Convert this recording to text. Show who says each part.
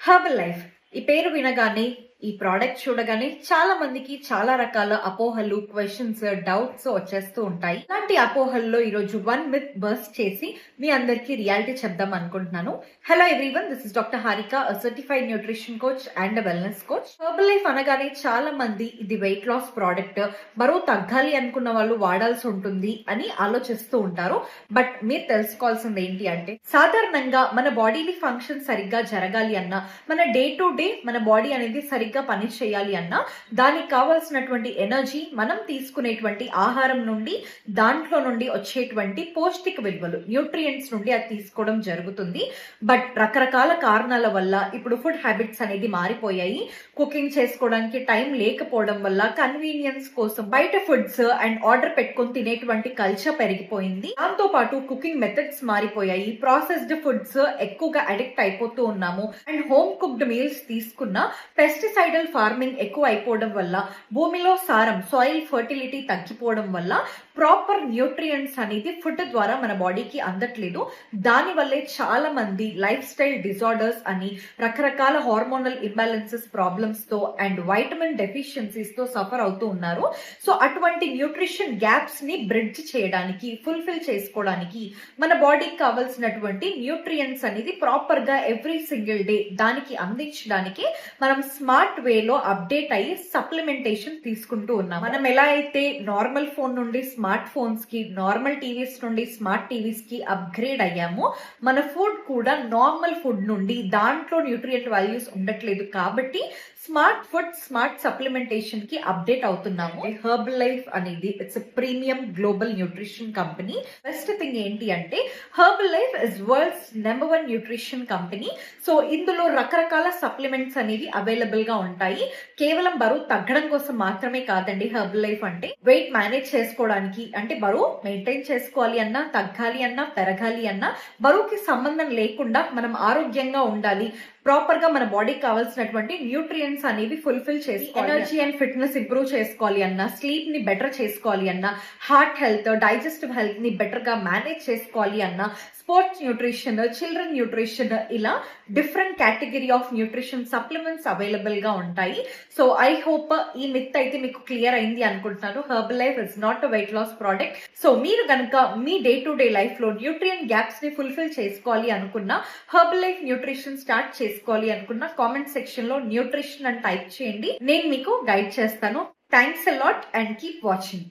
Speaker 1: Herbal life ఈ పేరు వినగానే ఈ ప్రోడక్ట్ చూడగానే చాలా మందికి చాలా రకాల అపోహలు, క్వశ్చన్స్, డౌట్స్ వచ్చేస్తూ ఉంటాయి. ఇలాంటి అపోహల్లో ఈరోజు వన్ మిత్ బర్స్ట్ చేసి మీ అందరికి రియాలిటీ చెప్దాం అనుకుంటున్నాను. Hello everyone, this is doctor Harika, certified nutrition coach and wellness coach. Herbal life అనగానే చాలా మంది ఇది వెయిట్ లాస్ ప్రోడక్ట్, బరువు తగ్గాలి అనుకున్న వాళ్ళు వాడాల్సి ఉంటుంది అని ఆలోచిస్తూ ఉంటారు. బట్ మీరు తెలుసుకోవాల్సింది ఏంటి అంటే, సాధారణంగా మన బాడీని ఫంక్షన్ సరిగ్గా జరగాలి అన్నా, మన డే టు డే మన బాడీ అనేది సరిగ్గా పని చేయాలి అన్నా, దానికి కావాల్సినటువంటి ఎనర్జీ మనం తీసుకునేటువంటి ఆహారం నుండి, దాంట్లో నుండి వచ్చేటువంటి పౌష్టిక విలువలు, న్యూట్రియంట్స్ నుండి అది తీసుకోవడం జరుగుతుంది. బట్ రకరకాల కారణాల వల్ల ఇప్పుడు ఫుడ్ హ్యాబిట్స్ అనేది మారిపోయాయి. కుకింగ్ చేసుకోవడానికి టైం లేకపోవడం వల్ల కన్వీనియన్స్ కోసం బయట ఫుడ్స్ అండ్ ఆర్డర్ పెట్టుకొని తినేటువంటి కల్చర్ పెరిగిపోయింది. దాంతో పాటు కుకింగ్ మెథడ్స్ మారిపోయాయి. ప్రాసెస్డ్ ఫుడ్స్ ఎక్కువగా అడిక్ట్ అయిపోతూ ఉన్నాము. అండ్ హోమ్ కుక్డ్ మీల్స్ తీసుకున్న పెస్టిసైడల్ ఫార్మింగ్ ఎక్కువ అయిపోవడం వల్ల భూమిలో సారం, సాయిల్ ఫర్టిలిటీ తగ్గిపోవడం వల్ల ప్రాపర్ న్యూట్రియంట్స్ అనేది ఫుడ్ ద్వారా మన బాడీకి అందట్లేదు. దాని వల్లే చాలా మంది లైఫ్ స్టైల్ డిజార్డర్స్ అని, రకరకాల హార్మోనల్ ఇంబ్యాలెన్సెస్ ప్రాబ్లమ్స్ తో అండ్ వైటమిన్ డెఫిషియన్సీస్ తో సఫర్ అవుతూ ఉన్నారు. సో అటువంటి న్యూట్రిషన్ గ్యాప్స్ ని బ్రిడ్జ్ చేయడానికి, ఫుల్ఫిల్ చేసుకోవడానికి, మన బాడీకి కావాల్సినటువంటి న్యూట్రియంట్స్ అనేది ప్రాపర్ గా ఎవ్రీ సింగిల్ డే దానికి అందించడానికి మనం స్మార్ట్ వేలో అప్డేట్ అయ్యి సప్లిమెంటేషన్ తీసుకుంటూ ఉన్నాం. మనం ఎలా అయితే నార్మల్ ఫోన్ నుండి స్మార్ట్ ఫోన్స్ కి, నార్మల్ టీవీస్ నుండి స్మార్ట్ టీవీస్ కి అప్గ్రేడ్ అయ్యామో, మన ఫుడ్ కూడా నార్మల్ ఫుడ్ నుండి దాంట్లో న్యూట్రియంట్ వాల్యూస్ ఉండట్లేదు కాబట్టి స్మార్ట్ ఫుడ్, స్మార్ట్ సప్లిమెంటేషన్ కి అప్డేట్ అవుతున్నాము. హెర్బల్ లైఫ్ అనేది it's premium global nutrition company. Best thing ఏంటి అంటే, herbal life is world's number 1 nutrition company. So ఇందులో రకరకాల సప్లిమెంట్స్ అనేవి అవైలబుల్ గా ఉంటాయి. కేవలం బరువు తగ్గడం కోసం మాత్రమే కాదండి హెర్బల్ లైఫ్ అంటే. వెయిట్ మేనేజ్ చేసుకోవడానికి, అంటే బరువు మెయింటైన్ చేసుకోవాలి అన్నా, తగ్గాలి అన్నా, పెరగాలి అన్నా, బరువుకి సంబంధం లేకుండా మనం ఆరోగ్యంగా ఉండాలి, ప్రాపర్ గా మన బాడీకి కావాల్సినటువంటి న్యూట్రియంట్స్ అనేవి ఫుల్ఫిల్ చేసుకోవాలి, ఎనర్జీ అండ్ ఫిట్నెస్ ఇంప్రూవ్ చేసుకోవాలి అన్నా, స్లీప్ ని బెటర్ చేసుకోవాలి అన్నా, హార్ట్ హెల్త్, డైజెస్టివ్ హెల్త్ ని బెటర్ గా మేనేజ్ చేసుకోవాలి అన్నా, స్పోర్ట్స్ న్యూట్రిషన్, చిల్డ్రన్ న్యూట్రిషన్, ఇలా different category of nutrition supplements available గా ఉంటాయి. సో ఐ హోప్ ఈ మిత్ అయితే మీకు క్లియర్ అయింది అనుకుంటున్నాను. Herbalife is not a weight loss product. So మీరు కనుక మీ డే టు డే లైఫ్ లో న్యూట్రియంట్ గ్యాప్స్ ని ఫుల్ఫిల్ చేసుకోవాలి అనుకున్నా, హెర్బల్ లైఫ్ న్యూట్రిషన్ స్టార్ట్ చేసుకోవాలి అనుకున్నా, కామెంట్ సెక్షన్ లో న్యూట్రిషన్ అని టైప్ చేయండి. నేను మీకు గైడ్ చేస్తాను. Thanks a lot and keep watching.